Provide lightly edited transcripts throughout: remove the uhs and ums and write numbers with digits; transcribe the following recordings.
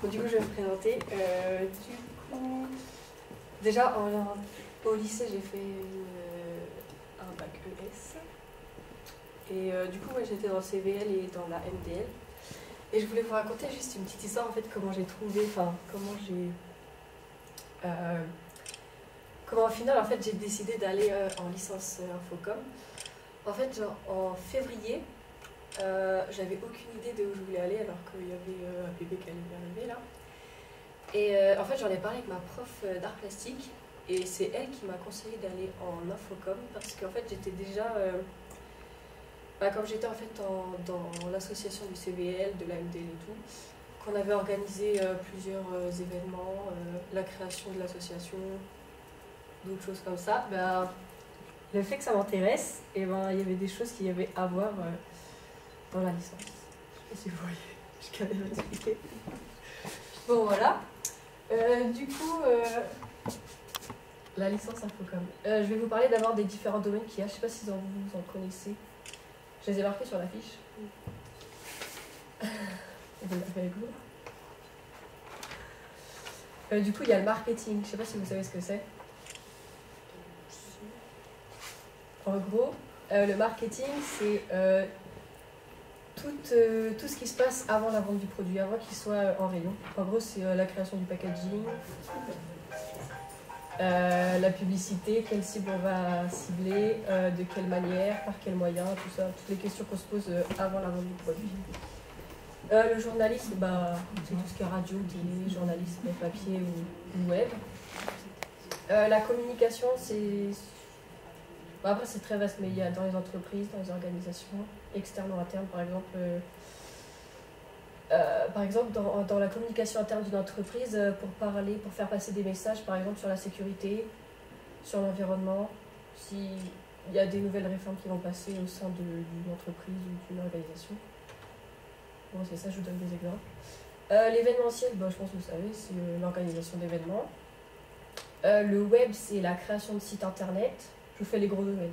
Bon, du coup, je vais me présenter. Déjà, au lycée, j'ai fait un bac ES. Et du coup, moi, j'étais dans le CVL et dans la MDL. Et je voulais vous raconter juste une petite histoire, en fait, comment j'ai trouvé, enfin, comment j'ai... comment au final, en fait, j'ai décidé d'aller en licence Infocom. En fait, genre, en février, j'avais aucune idée de où je voulais aller, alors qu'il y avait un bébé qui allait arriver là. Et en fait, j'en ai parlé avec ma prof d'art plastique, et c'est elle qui m'a conseillé d'aller en Infocom, parce qu'en fait, j'étais déjà... comme j'étais en fait dans l'association du CVL, de la MDL et tout, qu'on avait organisé plusieurs événements, la création de l'association, d'autres choses comme ça, le fait que ça m'intéresse, et il y avait des choses qu'il y avait à voir dans la licence. Je sais pas si vous voyez, je vais vous expliquer. Bon voilà. Du coup, la licence Infocom. Je vais vous parler d'abord des différents domaines qu'il y a. Je sais pas si vous en connaissez. Je les ai marqués sur la fiche. Vous l'avez avec vous. Du coup, il y a le marketing. Je sais pas si vous savez ce que c'est. En gros, le marketing, c'est tout ce qui se passe avant la vente du produit, avant qu'il soit en rayon. En gros, c'est la création du packaging, la publicité, quelle cible on va cibler, de quelle manière, par quels moyens, tout ça, toutes les questions qu'on se pose avant la vente du produit. Le journalisme, c'est tout ce qui est radio, télé, journalisme, papier ou web. La communication, c'est... après, c'est très vaste, mais il y a dans les entreprises, dans les organisations, externes ou internes, par exemple, dans la communication interne d'une entreprise, pour faire passer des messages, par exemple, sur la sécurité, sur l'environnement, s'il y a des nouvelles réformes qui vont passer au sein d'une entreprise ou d'une organisation. Bon, c'est ça, je vous donne des exemples. L'événementiel, je pense que vous savez, c'est l'organisation d'événements. Le web, c'est la création de sites internet. Je vous fais les gros domaines,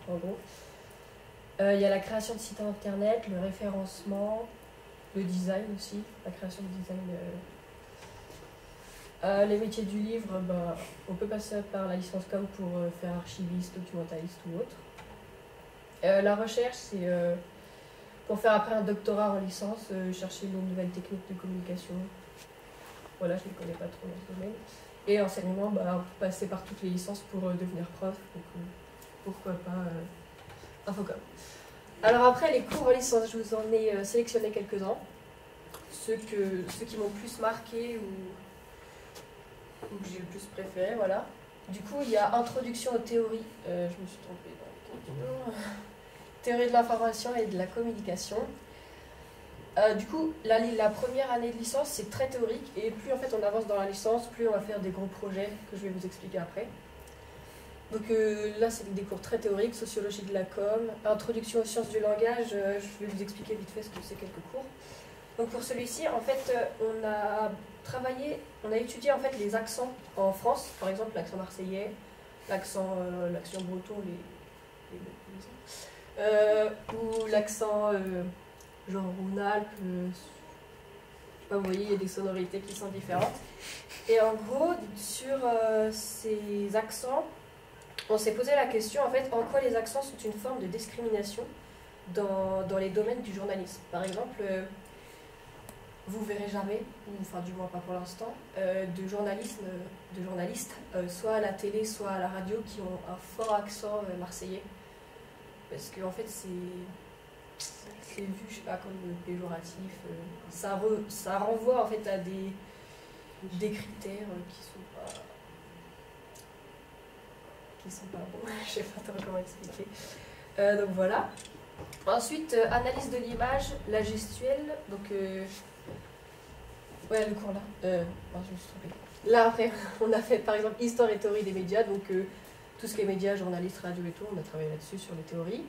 en gros. Il y a la création de sites internet, le référencement, le design aussi, la création de design. Les métiers du livre, on peut passer par la licence com pour faire archiviste, documentaliste ou autre. La recherche, c'est pour faire après un doctorat en licence, chercher de nouvelles techniques de communication. Voilà, je ne connais pas trop dans ce domaine. Et enseignement, on peut passer par toutes les licences pour devenir prof, donc pourquoi pas Infocom. Alors après, les cours en licence, je vous en ai sélectionné quelques-uns. Ceux qui m'ont plus marqué ou que j'ai le plus préféré, voilà. Du coup, il y a introduction aux théories. Je me suis trompée dans les théorie de l'information et de la communication. Du coup, la première année de licence, c'est très théorique, et plus en fait on avance dans la licence, plus on va faire des gros projets que je vais vous expliquer après. Donc là, c'est des cours très théoriques, sociologie de la com, introduction aux sciences du langage, je vais vous expliquer vite fait ce que c'est quelques cours. Donc pour celui-ci, en fait, on a étudié en fait les accents en France, par exemple l'accent marseillais, l'accent breton, ou l'accent genre Rhône-Alpes, je sais pas, vous voyez, il y a des sonorités qui sont différentes. Et en gros, sur ces accents, on s'est posé la question, en fait, en quoi les accents sont une forme de discrimination dans les domaines du journalisme. Par exemple, vous verrez jamais, enfin du moins pas pour l'instant, de journalistes, soit à la télé, soit à la radio, qui ont un fort accent marseillais. Parce qu'en fait, c'est vu, je sais pas, comme péjoratif. Ça renvoie en fait à des critères qui sont pas bons. Je sais pas trop comment expliquer. Donc voilà. Ensuite, analyse de l'image, la gestuelle. Donc, ouais, le cours là. Je me suis trompée. Là, après, on a fait par exemple histoire et théorie des médias. Donc, tout ce qui est médias, journalistes, radio et tout, on a travaillé là-dessus sur les théories.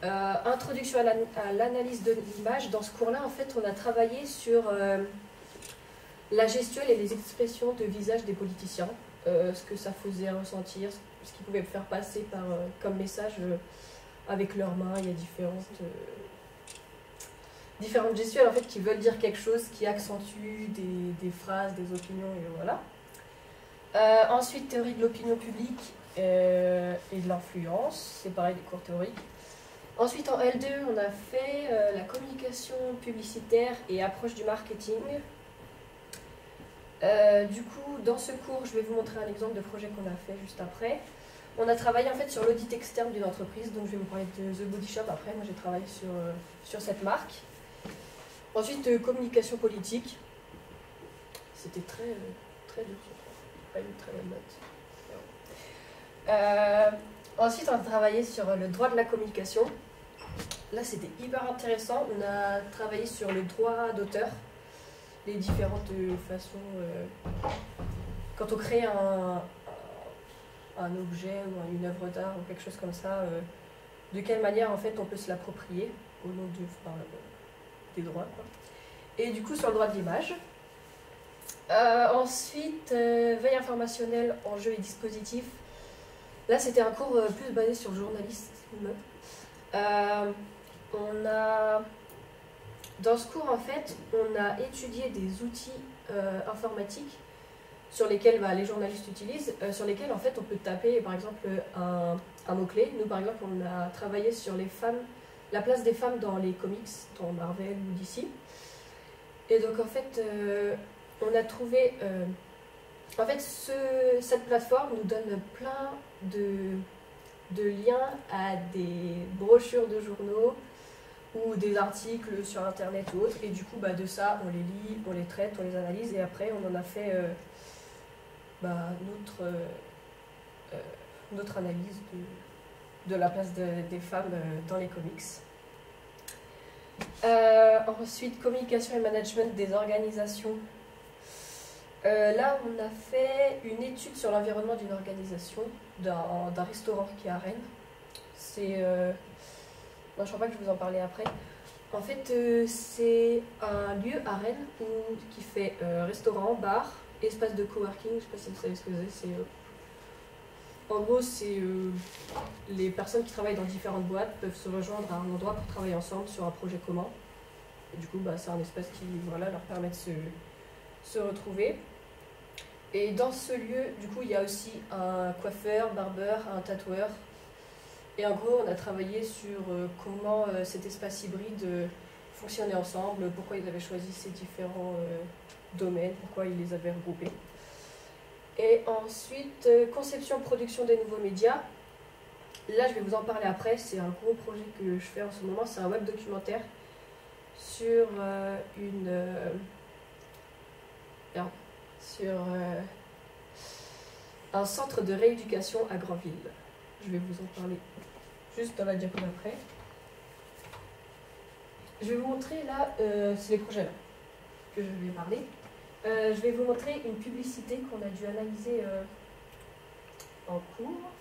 Introduction à l'analyse de l'image. Dans ce cours-là, en fait, on a travaillé sur la gestuelle et les expressions de visage des politiciens, ce que ça faisait ressentir, ce qu'ils pouvaient faire passer comme message avec leurs mains. Il y a différentes gestuelles en fait, qui veulent dire quelque chose, qui accentuent des phrases, des opinions, et voilà. Ensuite, théorie de l'opinion publique et de l'influence, c'est pareil, des cours théoriques. Ensuite, en L2, on a fait la communication publicitaire et approche du marketing. Du coup, dans ce cours, je vais vous montrer un exemple de projet qu'on a fait juste après. On a travaillé en fait sur l'audit externe d'une entreprise, donc je vais vous parler de The Body Shop après. Moi, j'ai travaillé sur cette marque. Ensuite, communication politique. C'était très dur, je trouve. Pas une très bonne note. Ensuite, on a travaillé sur le droit de la communication. Là, c'était hyper intéressant. On a travaillé sur le droit d'auteur, les différentes façons. Quand on crée un objet ou une œuvre d'art ou quelque chose comme ça, de quelle manière en fait on peut se l'approprier au nom des droits, quoi. Et du coup, sur le droit de l'image. Ensuite, veille informationnelle en jeu et dispositifs. Là, c'était un cours plus basé sur le journalisme. Dans ce cours, en fait, on a étudié des outils informatiques sur lesquels les journalistes utilisent, sur lesquels, en fait, on peut taper, par exemple, un mot-clé. Nous, par exemple, on a travaillé sur les femmes, la place des femmes dans les comics, dans Marvel ou DC. Et donc, en fait, on a trouvé... en fait, cette plateforme nous donne plein de liens à des brochures de journaux ou des articles sur Internet ou autres. Et du coup, de ça, on les lit, on les traite, on les analyse. Et après, on en a fait notre analyse de la place des femmes dans les comics. Ensuite, communication et management des organisations. Là, on a fait une étude sur l'environnement d'une organisation, d'un restaurant qui est à Rennes. Non, je crois pas que je vous en parlais après. En fait, c'est un lieu à Rennes qui fait restaurant, bar, espace de coworking. Je sais pas si vous savez ce que c'est. En gros, c'est les personnes qui travaillent dans différentes boîtes peuvent se rejoindre à un endroit pour travailler ensemble sur un projet commun. Et du coup, c'est un espace qui leur permet de se retrouver. Et dans ce lieu, du coup, il y a aussi un coiffeur, barbeur, un tatoueur. Et en gros, on a travaillé sur comment cet espace hybride fonctionnait ensemble, pourquoi ils avaient choisi ces différents domaines, pourquoi ils les avaient regroupés. Et ensuite, conception, production des nouveaux médias. Là, je vais vous en parler après. C'est un gros projet que je fais en ce moment. C'est un web documentaire sur un centre de rééducation à Granville. Je vais vous en parler juste dans la diapo d'après. Je vais vous montrer là, c'est les projets là que je vais parler. Je vais vous montrer une publicité qu'on a dû analyser en cours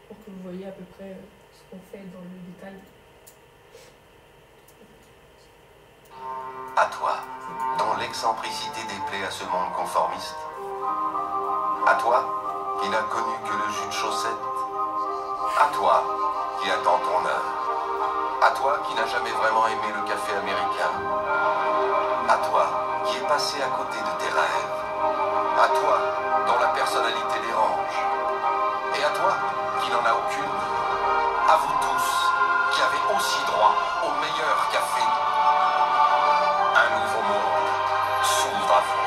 pour que vous voyez à peu près ce qu'on fait dans le détail. À toi, dont l'excentricité déplaît à ce monde conformiste. À toi, qui n'as connu que le jus de chaussette. À toi, qui attends ton heure. À toi, qui n'as jamais vraiment aimé le café américain. À toi, qui est passé à côté de tes rêves. À toi, dont la personnalité dérange. Et à toi, qui n'en a aucune. À vous tous, qui avez aussi droit au meilleur café. Un nouveau monde s'ouvre à vous.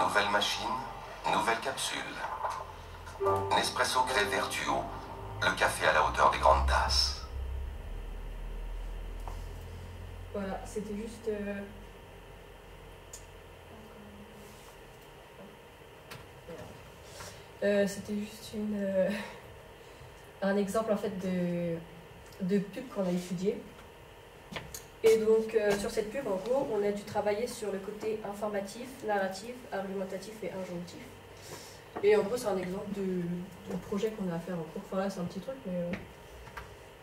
Nouvelle machine, nouvelle capsule. Nespresso crée Vertuo, le café à la hauteur des grandes tasses. Voilà, c'était juste... c'était juste un exemple en fait de pub qu'on a étudié. Et donc sur cette pub, en gros, on a dû travailler sur le côté informatif, narratif, argumentatif et injonctif. Et en gros, c'est un exemple de projet qu'on a à faire en cours. Enfin là, c'est un petit truc, mais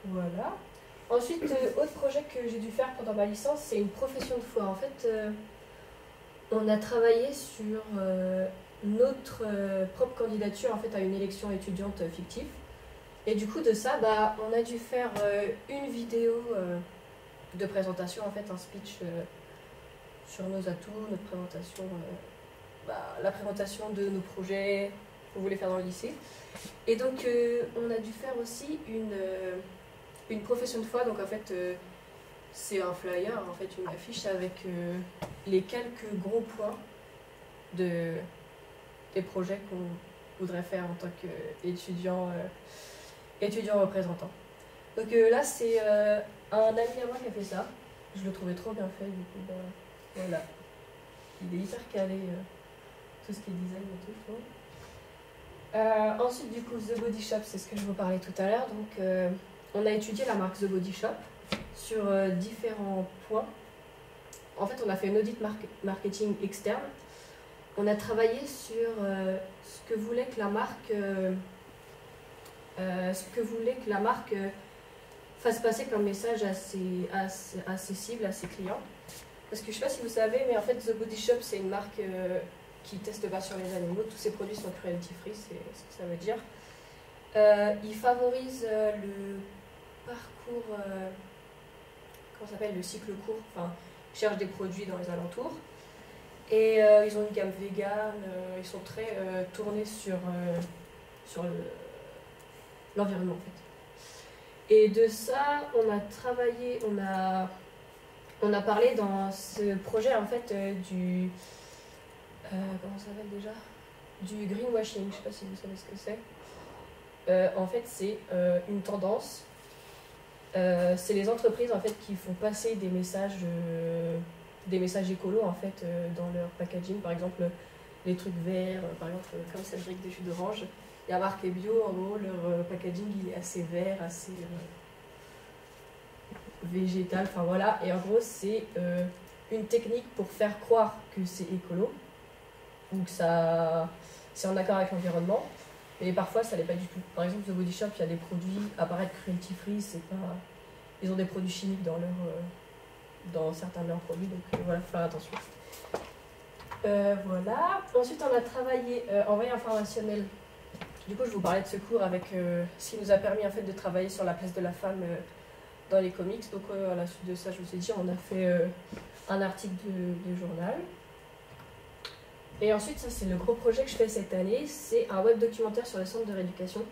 voilà. Ensuite, autre projet que j'ai dû faire pendant ma licence, c'est une profession de foi. En fait, on a travaillé sur notre propre candidature en fait, à une élection étudiante fictive. Et du coup de ça, bah, on a dû faire une vidéo de présentation, en fait, un speech sur nos atouts, notre présentation, la présentation de nos projets qu'on voulait faire dans le lycée. Et donc on a dû faire aussi une profession de foi, donc en fait c'est un flyer, en fait une affiche avec les quelques gros points des projets qu'on voudrait faire en tant qu'étudiant étudiant représentant. Donc là c'est un ami à moi qui a fait ça, je le trouvais trop bien fait, du coup bah, voilà, il est hyper calé, tout ce qui est design et tout, je trouve. Ensuite du coup The Body Shop, c'est ce que je vous parlais tout à l'heure, donc on a étudié la marque The Body Shop sur différents points. En fait, on a fait une audit marketing externe. On a travaillé sur ce que voulait que la marque, fasse passer comme message à ses cibles, à ses clients. Parce que je ne sais pas si vous savez, mais en fait, The Body Shop, c'est une marque qui ne teste pas sur les animaux. Tous ses produits sont cruelty free, c'est ce que ça veut dire. Il favorise le parcours, comment ça s'appelle, le cycle court, enfin, ils cherchent des produits dans les alentours. Et ils ont une gamme vegan, ils sont très tournés sur l'environnement en fait. Et de ça, on a travaillé, on a parlé dans ce projet en fait comment ça s'appelle déjà, du greenwashing, je ne sais pas si vous savez ce que c'est. En fait, c'est une tendance. C'est les entreprises en fait qui font passer des messages écolos en fait dans leur packaging, par exemple les trucs verts, par exemple comme Cédric des jus d'orange. Il y a marqué bio, en gros leur packaging il est assez vert, assez végétal, enfin voilà. Et en gros c'est une technique pour faire croire que c'est écolo ou que c'est en accord avec l'environnement. Mais parfois, ça l'est pas du tout. Par exemple, The Body Shop, il y a des produits apparaître cruelty free, c'est pas... Ils ont des produits chimiques dans certains de leurs produits, donc voilà, faut faire attention. Voilà. Ensuite, on a travaillé en veille informationnelle. Du coup, je vous parlais de ce cours avec ce qui nous a permis en fait de travailler sur la place de la femme dans les comics. Donc, à la suite de ça, je vous ai dit, on a fait un article de journal. Et ensuite, ça c'est le gros projet que je fais cette année, c'est un web documentaire sur le centre de rééducation.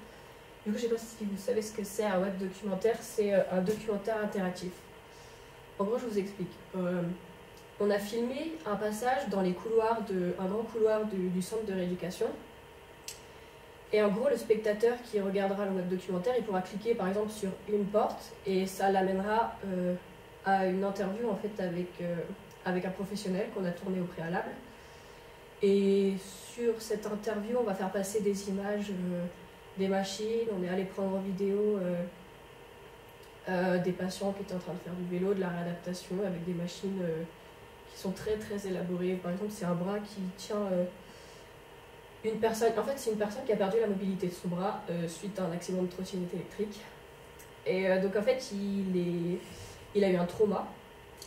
Du coup, je ne sais pas si vous savez ce que c'est un web documentaire, c'est un documentaire interactif. En gros, je vous explique. On a filmé un passage dans les couloirs, un grand couloir du centre de rééducation. Et en gros, le spectateur qui regardera le web documentaire, il pourra cliquer par exemple sur une porte et ça l'amènera à une interview en fait avec un professionnel qu'on a tourné au préalable. Et sur cette interview, on va faire passer des images des machines, on est allé prendre en vidéo des patients qui étaient en train de faire du vélo, de la réadaptation avec des machines qui sont très très élaborées. Par exemple, c'est un bras qui tient une personne, en fait c'est une personne qui a perdu la mobilité de son bras suite à un accident de trottinette électrique. Et donc en fait, il a eu un trauma,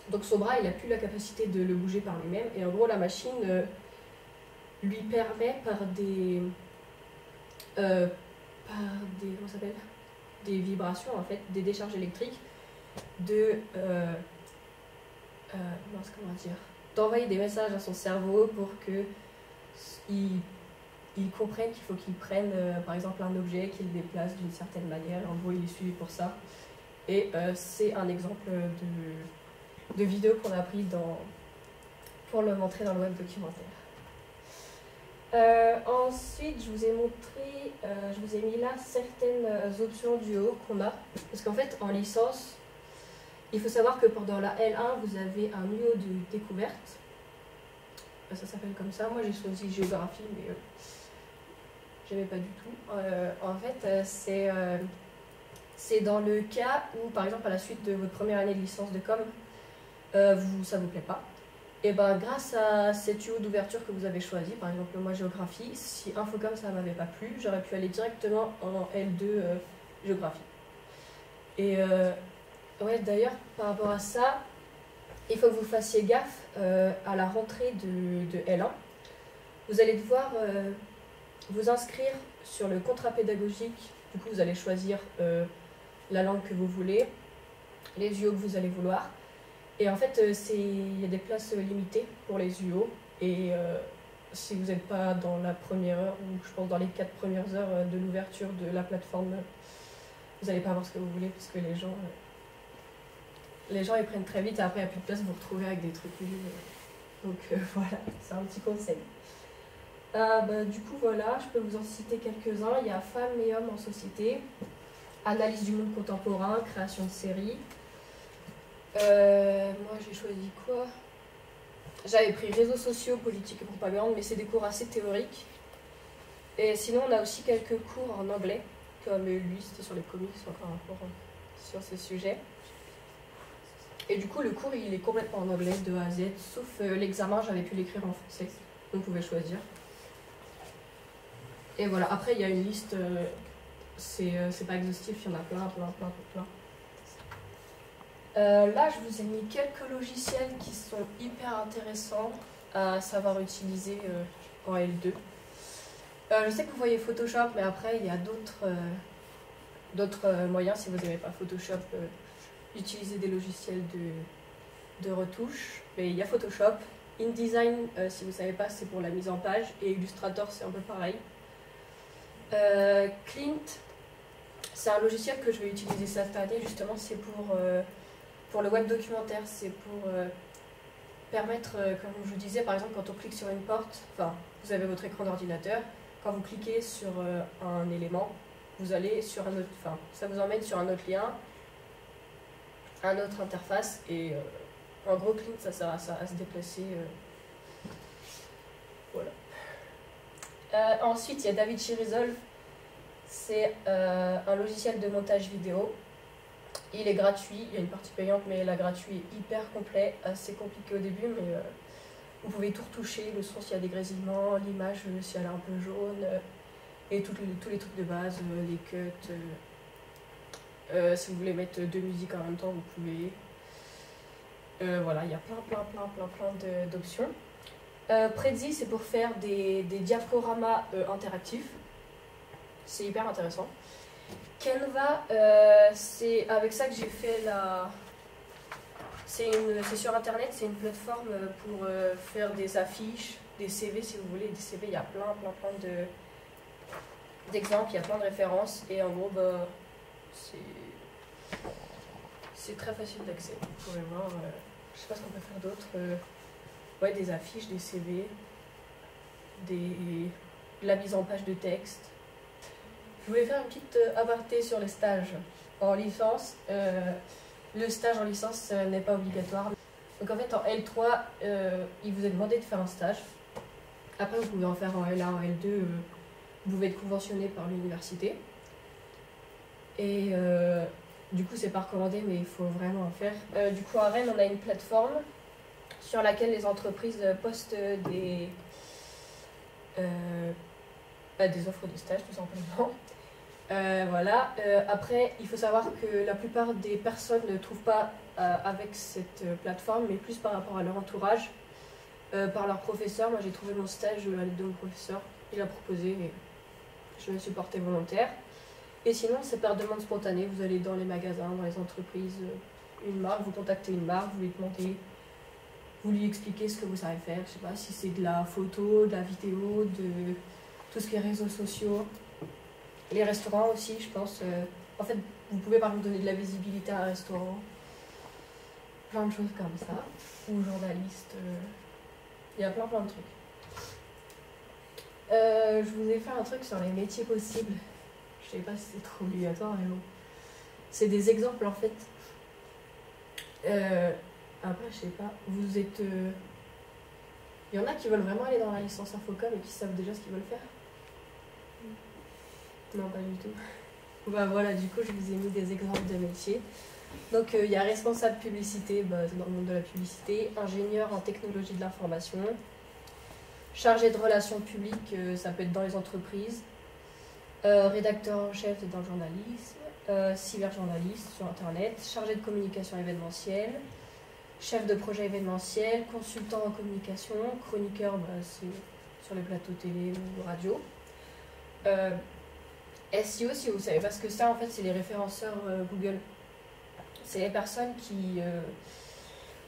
donc son bras il n'a plus la capacité de le bouger par lui-même, et en gros la machine lui permet par des comment ça s'appelle, des vibrations en fait, des décharges électriques, d'envoyer des messages à son cerveau pour que il comprenne qu'il faut qu'il prenne par exemple un objet, qu'il déplace d'une certaine manière. En gros, il est suivi pour ça. Et c'est un exemple de vidéo qu'on a pris pour le montrer dans le web documentaire. Ensuite, je vous ai montré, je vous ai mis là certaines options du haut qu'on a. Parce qu'en fait, en licence, il faut savoir que pendant la L1, vous avez un UO de découverte. Ça s'appelle comme ça. Moi, j'ai choisi géographie, mais j'aimais pas du tout. En fait, c'est dans le cas où, par exemple, à la suite de votre première année de licence de com, ça vous plaît pas. Et ben grâce à cette UO d'ouverture que vous avez choisi, par exemple moi géographie, si Infocom ça m'avait pas plu, j'aurais pu aller directement en L2 géographie. Et ouais, d'ailleurs par rapport à ça, il faut que vous fassiez gaffe à la rentrée de L1. Vous allez devoir vous inscrire sur le contrat pédagogique Du coup, vous allez choisir la langue que vous voulez, les UO que vous allez vouloir. Et en fait, il y a des places limitées pour les UO. Et si vous n'êtes pas dans la première heure, ou je pense dans les 4 premières heures de l'ouverture de la plateforme, vous n'allez pas avoir ce que vous voulez, parce que les gens ils prennent très vite et après il n'y a plus de place, vous vous retrouvez avec des trucs nuls. Donc voilà, c'est un petit conseil. Du coup voilà, je peux vous en citer quelques-uns. Il y a Femmes et hommes en société, Analyse du monde contemporain, création de séries. Moi j'ai choisi quoi? J'avais pris réseaux sociaux, politique et propagande, mais c'est des cours assez théoriques. Et sinon on a aussi quelques cours en anglais, comme lui c'était sur les comics, encore un cours sur ce sujet. Et du coup le cours il est complètement en anglais de A à Z, sauf l'examen j'avais pu l'écrire en français, on pouvait choisir. Et voilà, après il y a une liste, c'est pas exhaustif, il y en a plein. Là, je vous ai mis quelques logiciels qui sont hyper intéressants à savoir utiliser en L2. Je sais que vous voyez Photoshop, mais après, il y a d'autres moyens, si vous n'aimez pas Photoshop, d'utiliser des logiciels de retouche. Mais il y a Photoshop. InDesign, si vous ne savez pas, c'est pour la mise en page. Et Illustrator, c'est un peu pareil. Clint, c'est un logiciel que je vais utiliser cette année, justement, c'est pour le web documentaire, c'est pour permettre, comme je vous disais, par exemple, quand on clique sur une porte, enfin, vous avez votre écran d'ordinateur, quand vous cliquez sur un élément, vous allez sur un autre, enfin, ça vous emmène sur un autre lien, un autre interface, et en gros, Clint, ça sert à ça, à se déplacer. Voilà. Ensuite, il y a DaVinci Resolve, c'est un logiciel de montage vidéo. Il est gratuit, il y a une partie payante, mais la gratuit est hyper complet, assez compliqué au début, mais vous pouvez tout retoucher, le son s'il y a des grésillements, l'image si elle est un peu jaune, et tous les trucs de base, les cuts. Si vous voulez mettre 2 musiques en même temps, vous pouvez. Voilà, il y a plein d'options. Prezi, c'est pour faire des diaporamas interactifs. C'est hyper intéressant. Canva, c'est avec ça que j'ai fait c'est sur internet, c'est une plateforme pour faire des affiches, des CV si vous voulez. Des CV, il y a plein d'exemples, il y a plein de références. Et en gros, c'est très facile d'accès. Vous pouvez voir, je sais pas ce qu'on peut faire d'autre. Ouais, des affiches, des CV, de la mise en page de texte. Je voulais faire une petite aparté sur les stages en licence. Le stage en licence n'est pas obligatoire. Donc en fait en L3, il vous est demandé de faire un stage. Après vous pouvez en faire en L1, en L2, vous pouvez être conventionné par l'université. Et du coup c'est pas recommandé mais il faut vraiment en faire. Du coup à Rennes on a une plateforme sur laquelle les entreprises postent des offres de stage tout simplement. Voilà. Après, il faut savoir que la plupart des personnes ne trouvent pas avec cette plateforme, mais plus par rapport à leur entourage, par leur professeur. Moi, j'ai trouvé mon stage à l'aide de mon professeur. Il a proposé et je me suis portée volontaire. Et sinon, c'est par demande spontanée. Vous allez dans les magasins, dans les entreprises, une marque, vous contactez une marque, vous lui demandez, vous lui expliquez ce que vous savez faire. Je sais pas si c'est de la photo, de la vidéo, de tout ce qui est réseaux sociaux. Les restaurants aussi, je pense. En fait, vous pouvez par exemple donner de la visibilité à un restaurant. Plein de choses comme ça. Ou journaliste. Il y a plein de trucs. Je vous ai fait un truc sur les métiers possibles. Je sais pas si c'est trop obligatoire, mais bon. C'est des exemples en fait. Après, je sais pas. Vous êtes. Il y en a qui veulent vraiment aller dans la licence Infocom et qui savent déjà ce qu'ils veulent faire. Non, pas du tout. Bah voilà, du coup, je vous ai mis des exemples de métiers. Donc, il y a responsable publicité, c'est dans le monde de la publicité, ingénieur en technologie de l'information, chargé de relations publiques, ça peut être dans les entreprises, rédacteur en chef dans le journalisme, cyberjournaliste sur Internet, chargé de communication événementielle, chef de projet événementiel, consultant en communication, chroniqueur, c'est sur les plateaux télé ou radio. SEO, si vous savez pas ce que c'est, en fait, c'est les référenceurs Google. C'est les personnes qui...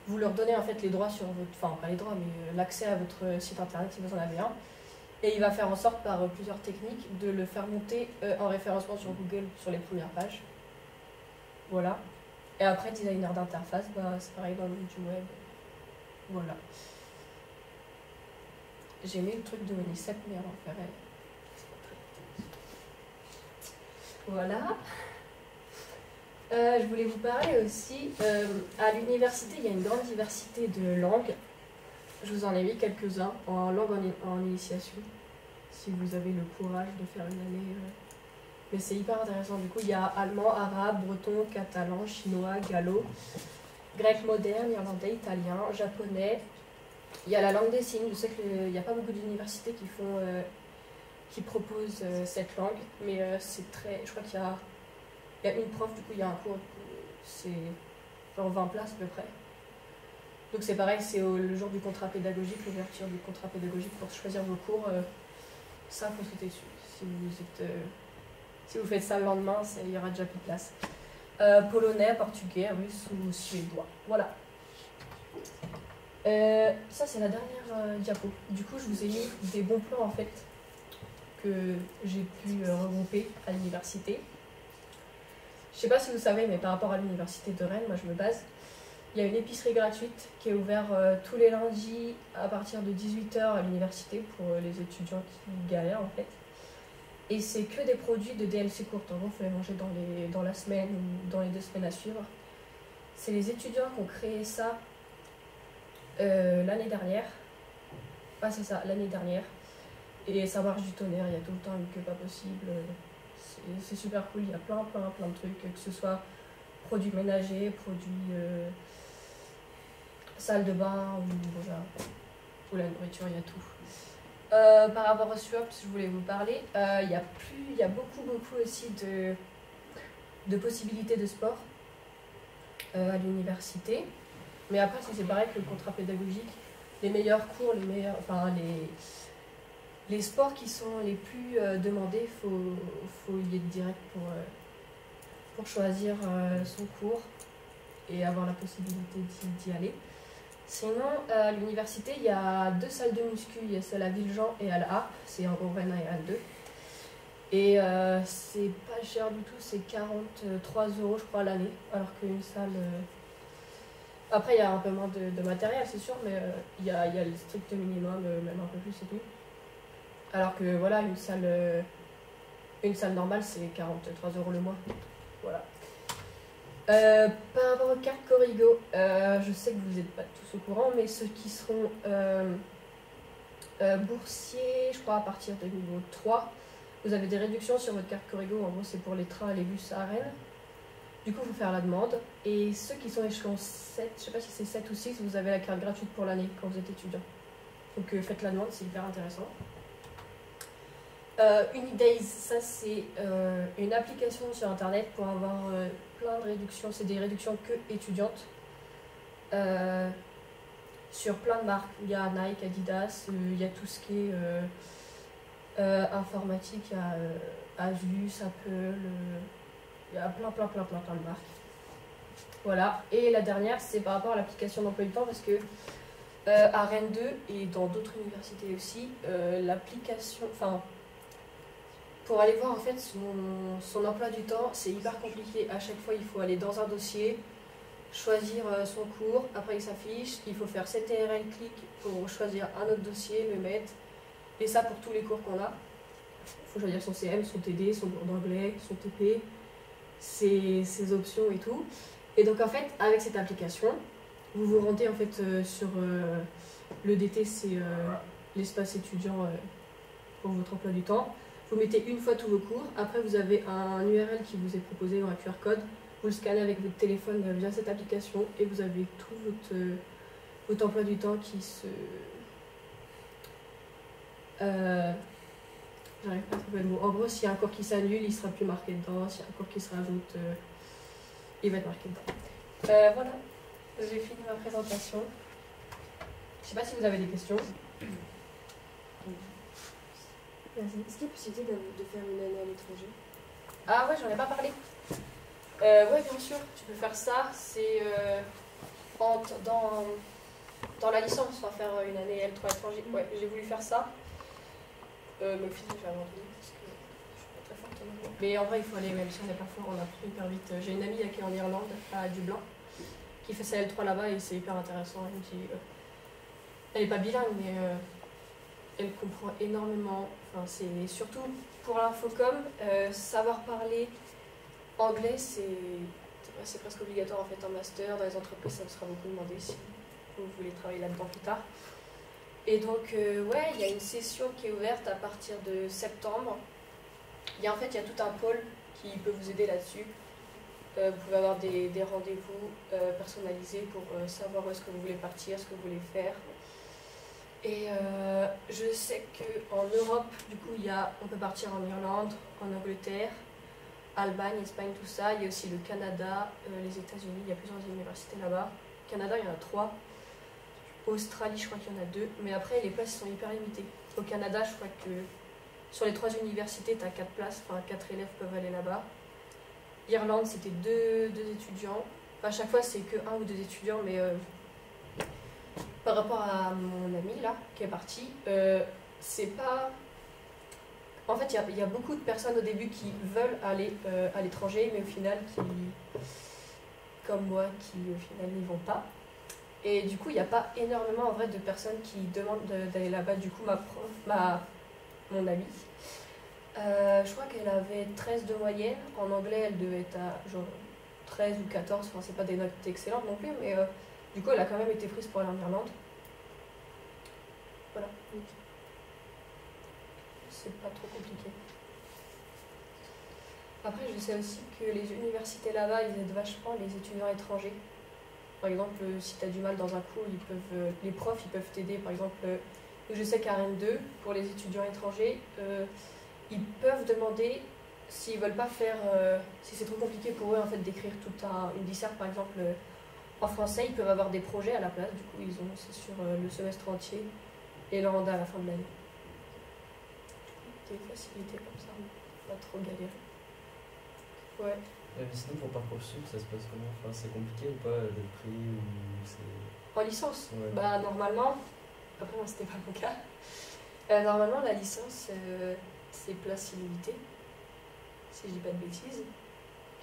vous leur donnez en fait les droits sur votre... Enfin, pas les droits, mais l'accès à votre site internet si vous en avez un. Et il va faire en sorte, par plusieurs techniques, de le faire monter en référencement sur Google, sur les premières pages. Voilà. Et après, designer d'interface, bah, c'est pareil dans le monde du web. Voilà. J'ai mis le truc de Onicep, mais on en ferait. Voilà. Je voulais vous parler aussi, à l'université, il y a une grande diversité de langues. Je vous en ai mis quelques-uns en langue en initiation, si vous avez le courage de faire une année. Mais c'est hyper intéressant. Du coup, il y a allemand, arabe, breton, catalan, chinois, gallo, grec moderne, irlandais, italien, japonais. Il y a la langue des signes. Je sais qu'il n'y a pas beaucoup d'universités qui proposent cette langue, mais c'est très... Je crois qu'il y a une prof, du coup, il y a un cours, c'est genre 20 places à peu près. Donc c'est pareil, c'est le jour du contrat pédagogique, l'ouverture du contrat pédagogique pour choisir vos cours. Ça, il faut sauter dessus. Si vous faites ça le lendemain, il y aura déjà plus de place. Polonais, portugais, russe ou suédois. Voilà. Ça, c'est la dernière diapo. Du coup, je vous ai mis des bons plans, en fait, que j'ai pu regrouper à l'université. Je ne sais pas si vous savez, mais par rapport à l'université de Rennes, moi je me base. Il y a une épicerie gratuite qui est ouverte tous les lundis à partir de 18 h à l'université pour les étudiants qui galèrent en fait. Et c'est que des produits de DLC courte. En gros, il faut les manger dans la semaine ou dans les 2 semaines à suivre. C'est les étudiants qui ont créé ça l'année dernière. Ah, c'est ça, l'année dernière. Et ça marche du tonnerre, il y a tout le temps une queue pas possible. C'est super cool, il y a plein de trucs, que ce soit produits ménagers, produits salle de bain ou la nourriture, il y a tout. Par rapport au SWOP, je voulais vous parler, il y a beaucoup aussi de possibilités de sport à l'université. Mais après, c'est pareil que le contrat pédagogique, les meilleurs cours, les sports qui sont les plus demandés, faut y être direct pour choisir son cours et avoir la possibilité d'y aller. Sinon, à l'université, il y a 2 salles de muscu, il y a celle à Villejean et à la Harpe, c'est en Rennes et Rennes 2. Et c'est pas cher du tout, c'est 43 € je crois à l'année, alors qu'une salle... Après, il y a un peu moins de matériel, c'est sûr, mais il y a le strict minimum, même un peu plus et tout. Alors que voilà, une salle normale, c'est 43 € le mois. Voilà. Par rapport aux cartes Corrigo, je sais que vous n'êtes pas tous au courant, mais ceux qui seront boursiers, je crois à partir de niveau 3, vous avez des réductions sur votre carte Corrigo. En gros, c'est pour les trains et les bus à Rennes. Du coup, il faut faire la demande. Et ceux qui sont échelon 7, je ne sais pas si c'est 7 ou 6, vous avez la carte gratuite pour l'année quand vous êtes étudiant. Donc faites la demande, c'est hyper intéressant. Unidays, ça c'est une application sur internet pour avoir plein de réductions. C'est des réductions que étudiantes sur plein de marques. Il y a Nike, Adidas, il y a tout ce qui est informatique, il y a Asus, Apple, il y a plein de marques. Voilà. Et la dernière, c'est par rapport à l'application d'emploi du temps parce que à Rennes 2 et dans d'autres universités aussi, l'application, pour aller voir en fait son emploi du temps, c'est hyper compliqué. À chaque fois, il faut aller dans un dossier, choisir son cours, après il s'affiche, il faut faire CTRL clic pour choisir un autre dossier, le mettre, et ça pour tous les cours qu'on a. Il faut choisir son CM, son TD, son cours d'anglais, son TP, ses options et tout. Et donc en fait, avec cette application, vous vous rendez en fait sur le DT, c'est l'espace étudiant pour votre emploi du temps. Vous mettez une fois tous vos cours, après vous avez un URL qui vous est proposé dans un QR code, vous le scannez avec votre téléphone via cette application et vous avez tout votre emploi du temps qui se... J'arrive pas à trouver le mot. En gros, s'il y a un cours qui s'annule, il sera plus marqué dedans, s'il y a un cours qui se rajoute, il va être marqué dedans. Voilà, j'ai fini ma présentation. Je sais pas si vous avez des questions. Est-ce qu'il y a possibilité de faire une année à l'étranger? Ah ouais, j'en ai pas parlé. Ouais, bien sûr, tu peux faire ça. C'est dans la licence, on va faire une année L3 étranger. Ouais, j'ai voulu faire ça. Mais au final, j'ai abandonné parce que je suis pas très forte en anglais. Mais en vrai, il faut aller, même si on n'est pas fort, on apprend hyper vite. J'ai une amie qui est en Irlande, à Dublin, qui fait sa L3 là-bas et c'est hyper intéressant. Elle me dit, elle n'est pas bilingue, mais elle comprend énormément. Enfin, c'est surtout pour l'infocom, savoir parler anglais, c'est presque obligatoire en fait en master. Dans les entreprises, ça me sera beaucoup demandé si vous voulez travailler là-dedans plus tard. Et donc, ouais, il y a une session qui est ouverte à partir de septembre. En fait, il y a tout un pôle qui peut vous aider là-dessus. Vous pouvez avoir des rendez-vous personnalisés pour savoir où est-ce que vous voulez partir, ce que vous voulez faire. Et je sais qu'en Europe, du coup, on peut partir en Irlande, en Angleterre, Allemagne, Espagne, tout ça. Il y a aussi le Canada, les États-Unis, il y a plusieurs universités là-bas. Canada, il y en a 3. Australie, je crois qu'il y en a 2. Mais après, les places sont hyper limitées. Au Canada, je crois que sur les 3 universités, tu as 4 places, enfin 4 élèves peuvent aller là-bas. Irlande, c'était 2 étudiants. Enfin, à chaque fois, c'est que 1 ou 2 étudiants, mais par rapport à mon ami là, qui est parti, c'est pas. En fait, il y a beaucoup de personnes au début qui veulent aller à l'étranger, mais au final, comme moi, qui au final n'y vont pas. Et du coup, il n'y a pas énormément en vrai de personnes qui demandent d'aller là-bas. Du coup, mon amie, je crois qu'elle avait 13 de moyenne. En anglais, elle devait être à genre 13 ou 14. Enfin, c'est pas des notes excellentes non plus, mais du coup, elle a quand même été prise pour aller en Irlande. Voilà. C'est pas trop compliqué. Après, je sais aussi que les universités là-bas, ils aident vachement les étudiants étrangers. Par exemple, si tu as du mal dans un cours, les profs ils peuvent t'aider. Par exemple, je sais qu'à Rennes 2, pour les étudiants étrangers, ils peuvent demander s'ils veulent pas faire, si c'est trop compliqué pour eux en fait d'écrire une disserte par exemple en français, ils peuvent avoir des projets à la place. Du coup, c'est sur le semestre entier et le rendre à la fin de l'année. Des facilités comme ça, pas trop galérer. Ouais. Mais sinon, pour Parcoursup, ça se passe comment? Enfin, c'est compliqué ou pas d'être pris ou c'est... En licence, ouais. Bah normalement, après moi c'était pas mon cas. Normalement la licence c'est place illimitée, si je dis pas de bêtises.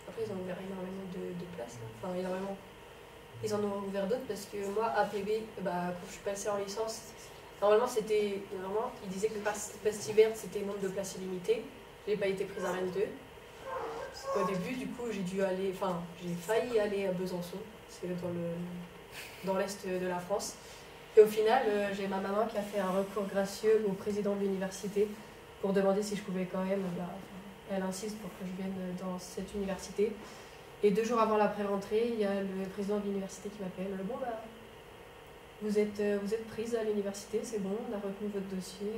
Après ils ont ouvert énormément de places, là. Enfin énormément. Ils en ont ouvert d'autres parce que moi APB, quand je suis passée en licence, normalement ils disaient que Bastille-Verte c'était nombre de places illimitées. J'ai pas été prise à Rennes 2. Au début, du coup, j'ai failli aller à Besançon, c'est dans l'est de la France. Et au final, j'ai ma maman qui a fait un recours gracieux au président de l'université pour demander si je pouvais quand même. Elle insiste pour que je vienne dans cette université. Et 2 jours avant la pré-rentrée, il y a le président de l'université qui m'appelle. Bon, vous êtes prise à l'université, c'est bon, on a retenu votre dossier.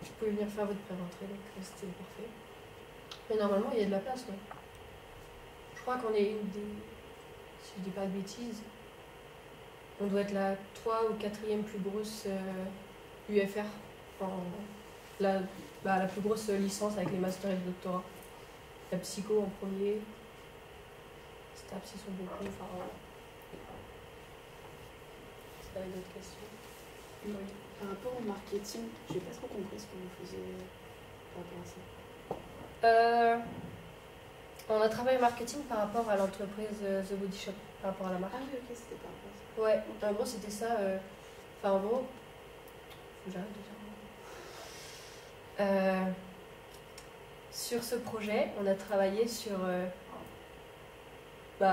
Vous pouvez venir faire votre pré-rentrée, donc c'était parfait. Mais normalement, il y a de la place, ouais. Je crois qu'on est une des... Si je dis pas de bêtises, on doit être la 3 ou 4e plus grosse UFR. Enfin, la plus grosse licence avec les masters et le doctorat. La psycho en premier. STAPS, ils sont beaucoup. Enfin, voilà. Est-ce qu'il y a d'autres questions? Oui. Par rapport au marketing, j'ai pas trop compris ce que vous faisiez par rapport à ça. On a travaillé marketing par rapport à l'entreprise The Body Shop, par rapport à la marque. Ah oui, ok, c'était par rapport à ça. Ouais, en gros c'était ça. En gros, faut que j'arrête de dire. Sur ce projet, on a travaillé sur. On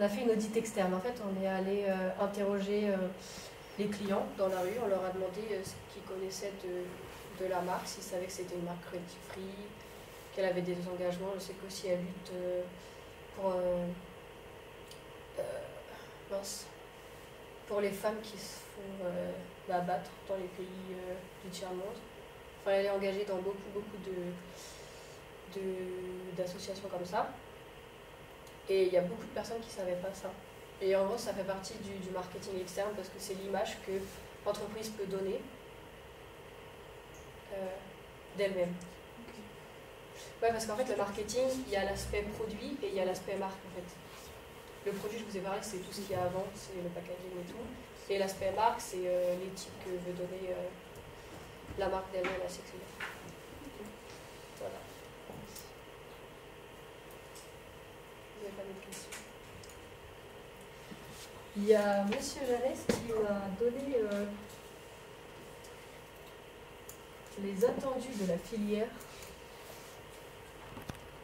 a fait une audit externe. En fait, on est allé interroger les clients dans la rue. On leur a demandé ce qu'ils connaissaient de la marque, s'ils savaient que c'était une marque cruelty-free, qu'elle avait des engagements. Je sais qu'aussi elle lutte pour les femmes qui se font battre dans les pays du tiers-monde. Enfin, elle est engagée dans beaucoup d'associations comme ça. Et il y a beaucoup de personnes qui ne savaient pas ça. Et en gros, ça fait partie du marketing externe parce que c'est l'image que l'entreprise peut donner d'elle-même. Ouais, parce qu'en fait, le marketing, il y a l'aspect produit et il y a l'aspect marque, en fait. Le produit, je vous ai parlé, c'est tout ce qu'il y a avant, c'est le packaging et tout. Et l'aspect marque, c'est l'éthique que veut donner la marque d'elle-même à ses clients. Voilà. Vous n'avez pas d'autres questions? Il y a Monsieur Janès qui m'a donné les attendus de la filière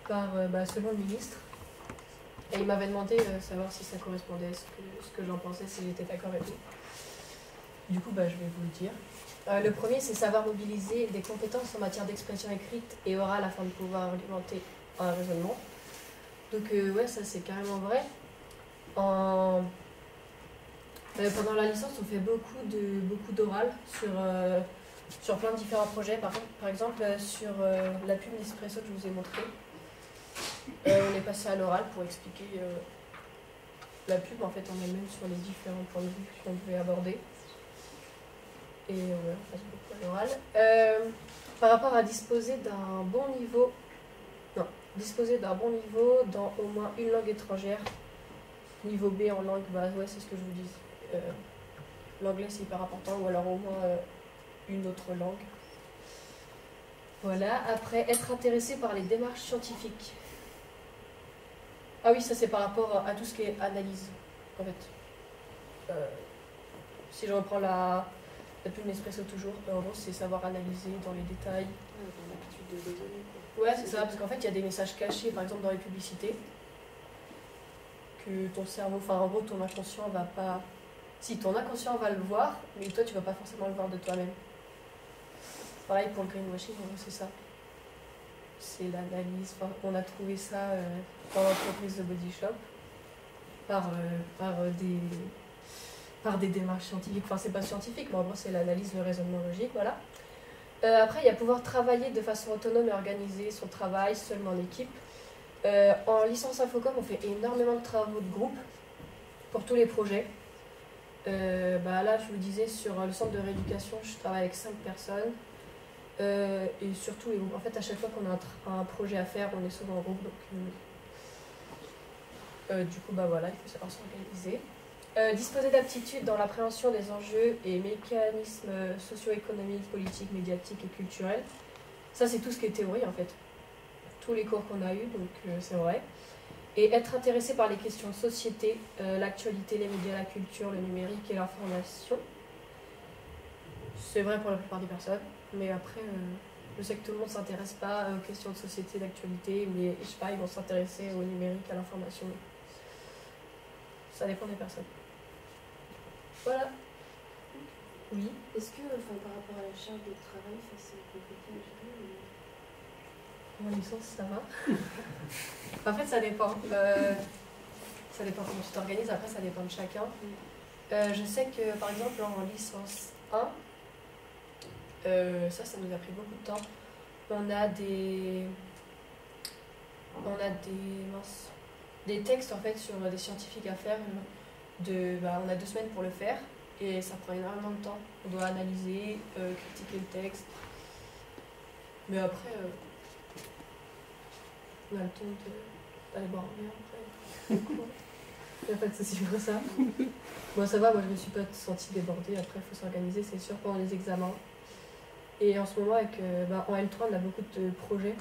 par, selon le ministre. Et il m'avait demandé de savoir si ça correspondait à ce que j'en pensais, si j'étais d'accord avec lui. Du coup, je vais vous le dire. Le premier, c'est savoir mobiliser des compétences en matière d'expression écrite et orale afin de pouvoir alimenter un raisonnement. Donc, ouais, ça c'est carrément vrai. Pendant la licence, on fait beaucoup d'oral sur plein de différents projets. Par exemple, sur la pub Nespresso que je vous ai montré, on est passé à l'oral pour expliquer la pub en fait en elle-même sur les différents points de vue qu'on pouvait aborder. Et ouais, on passe beaucoup à l'oral. Par rapport à disposer d'un bon niveau dans au moins une langue étrangère. Niveau B en langue, ouais, c'est ce que je vous dis. L'anglais c'est hyper important, ou alors au moins une autre langue. Voilà, après, être intéressé par les démarches scientifiques. Ah oui, ça c'est par rapport à tout ce qui est analyse, en fait. Si je reprends la pub Nespresso toujours, en gros c'est savoir analyser dans les détails. Dans l'habitude de raisonner, quoi. Ouais, c'est ça, parce qu'en fait il y a des messages cachés, par exemple dans les publicités, que ton cerveau, en gros ton inconscient va pas... Si, ton inconscient va le voir, mais toi tu vas pas forcément le voir de toi-même. Pareil pour le greenwashing, en gros c'est ça. C'est l'analyse, on a trouvé ça dans l'entreprise de Body Shop par des démarches scientifiques. Enfin, c'est pas scientifique, mais en gros c'est l'analyse, le raisonnement logique, voilà. Après, il y a pouvoir travailler de façon autonome et organiser son travail seulement en équipe. En licence Infocom, on fait énormément de travaux de groupe pour tous les projets. Là, je vous disais, sur le centre de rééducation, je travaille avec 5 personnes. Et surtout, en fait, à chaque fois qu'on a un projet à faire, on est souvent en groupe. Donc, du coup, voilà, il faut savoir s'organiser. Disposer d'aptitudes dans l'appréhension des enjeux et mécanismes socio-économiques, politiques, médiatiques et culturels. Ça, c'est tout ce qui est théorie, en fait. Tous les cours qu'on a eus, donc c'est vrai. Et être intéressé par les questions de société, l'actualité, les médias, la culture, le numérique et l'information. C'est vrai pour la plupart des personnes, mais après, je sais que tout le monde ne s'intéresse pas aux questions de société, d'actualité, mais je sais pas, ils vont s'intéresser au numérique, à l'information. Ça dépend des personnes. Voilà. Oui. Est-ce que, par rapport à la charge de travail, c'est compliqué à gérer ou... En licence, ça va. En fait, ça dépend. Ça dépend comment tu t'organises. Après, ça dépend de chacun. Je sais que, par exemple, en licence 1, ça nous a pris beaucoup de temps. On a des textes, en fait, sur des scientifiques à faire. On a 2 semaines pour le faire. Et ça prend énormément de temps. On doit analyser, critiquer le texte. Mais après... on a le temps d'aller boire un verre après. Il n'y a pas de souci pour ça. Bon, ça va, moi je me suis pas sentie débordée. Après, il faut s'organiser, c'est sûr, pendant les examens. Et en ce moment, en L3, on a beaucoup de projets.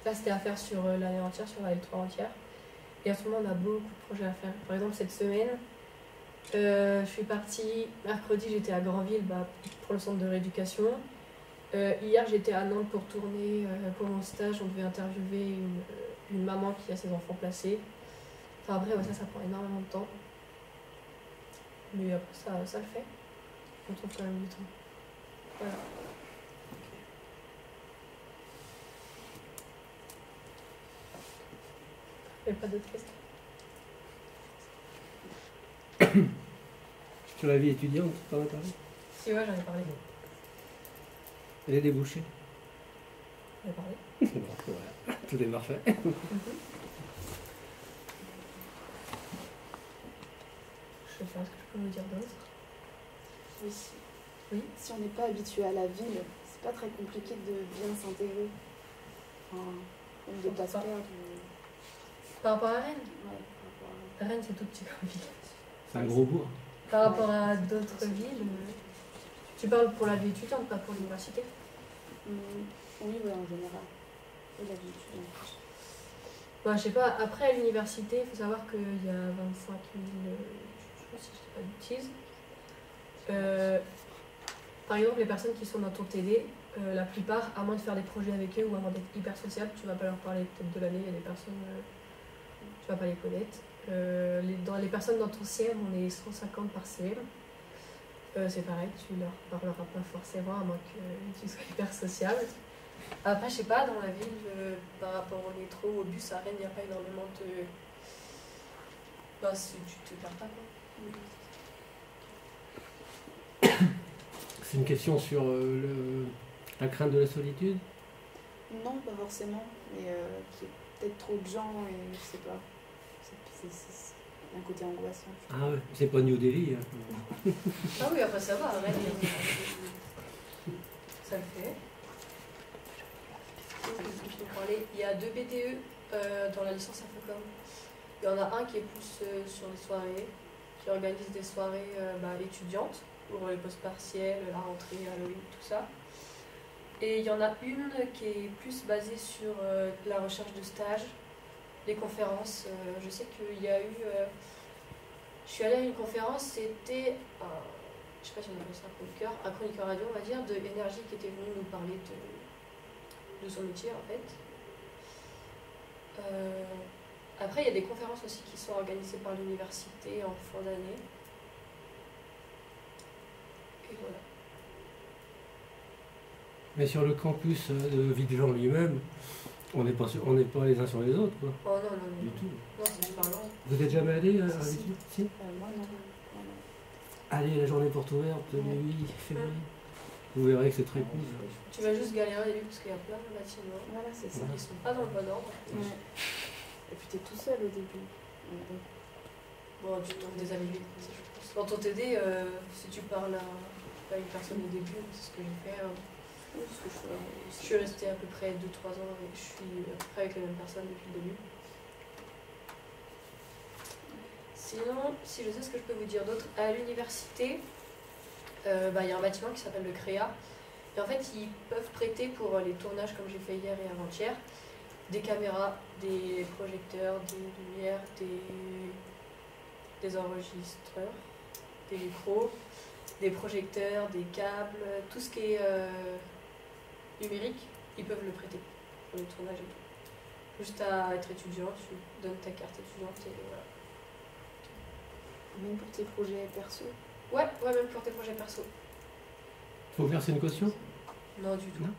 Là, c'était à faire sur l'année entière, sur la L3 entière. Et en ce moment, on a beaucoup de projets à faire. Par exemple, cette semaine, je suis partie, mercredi, j'étais à Granville pour le centre de rééducation. Hier, j'étais à Nantes pour tourner pour mon stage. On devait interviewer une maman qui a ses enfants placés. Enfin, après, ça prend énormément de temps. Mais après, ça le fait. On trouve quand même du temps. Voilà. Il n'y a pas d'autres questions? Sur la vie étudiante, tu en as parlé? Si, ouais, j'en ai parlé. Elle est débouchée. J'en ai parlé. Bon, voilà, tout est parfait. Je vais faire ce que je peux vous dire d'autre. Oui. Oui. Si on n'est pas habitué à la ville, c'est pas très compliqué de bien s'intégrer. Enfin, une des places Pourquoi perdues. Par rapport à Rennes, Ouais, par rapport à- Rennes c'est tout petit comme ville. C'est un gros bourg. Par rapport à d'autres villes, tu parles pour la vie étudiante, pas pour l'université. Oui, ouais, en général. Et la vie étudiante. Bah, je sais pas, après à l'université, il faut savoir qu'il y a 25 000, je sais si je dis pas de bêtises. Par exemple, les personnes qui sont dans ton TD, la plupart, à moins de faire des projets avec eux ou à moins d'être hyper sociable, tu vas pas leur parler peut-être de l'année, il y a des personnes, tu vas pas les connaître. Dans les personnes dans ton CM, on est 150 par CM. C'est pareil, tu leur parleras pas forcément, à moins que tu sois hyper sociable. Après, je sais pas, dans la ville, par rapport au métro, au bus, à Rennes, il n'y a pas énormément de. Bah, tu te perds pas, quoi. C'est une question sur la crainte de la solitude. Non, pas forcément, mais qu'il y ait peut-être trop de gens et je sais pas. C'est un côté angoissant. Ah ouais, c'est pas New Delhi. Hein. Ah oui, après ça va, à Rennes, ça le fait. Je peux parler. Il y a 2 BTE dans la licence Infocom. Il y en a un qui est plus sur les soirées, qui organise des soirées étudiantes pour les postes partiels, la rentrée, Halloween, tout ça. Et il y en a une qui est plus basée sur la recherche de stages, les conférences. Je sais qu'il y a eu. Je suis allée à une conférence, c'était. Je sais pas si on appelle ça un chroniqueur radio, on va dire, de Énergie qui était venu nous parler de son métier en fait. Après, il y a des conférences aussi qui sont organisées par l'université en fin d'année. Et voilà. Mais sur le campus de Villejean lui-même, on n'est pas les uns sur les autres, quoi. Oh non, non, non. Du tout. Non, c'est super long. Vous êtes jamais allé à Si. Villejean? Si. Moi, non. Allez, la journée porte ouverte, le 8 février. Vous verrez que c'est très cool. Tu vas juste galérer au début parce qu'il y a plein de bâtiments. Voilà, c'est ça. Ils sont pas dans le bon ordre. Ouais. Et puis t'es tout seul au début. Bon, tu trouves des amis vite, je pense. Dans ton TD, si tu parles à une personne au début, c'est ce que j'ai fait. Oui, parce que Je suis restée à peu près 2-3 ans et je suis à peu près avec les mêmes personnes depuis le début. Sinon, si je sais ce que je peux vous dire d'autre, à l'université, il y a un bâtiment qui s'appelle le CREA. Et en fait, ils peuvent prêter pour les tournages, comme j'ai fait hier et avant-hier, des caméras, des projecteurs, des lumières, des enregistreurs, des micros, des projecteurs, des câbles, tout ce qui est numérique, ils peuvent le prêter pour le tournage et tout. Juste à être étudiant, tu donnes ta carte étudiante et voilà. même pour tes projets perso. Ouais, même pour tes projets perso. Faut verser une caution? Non, du tout. Non.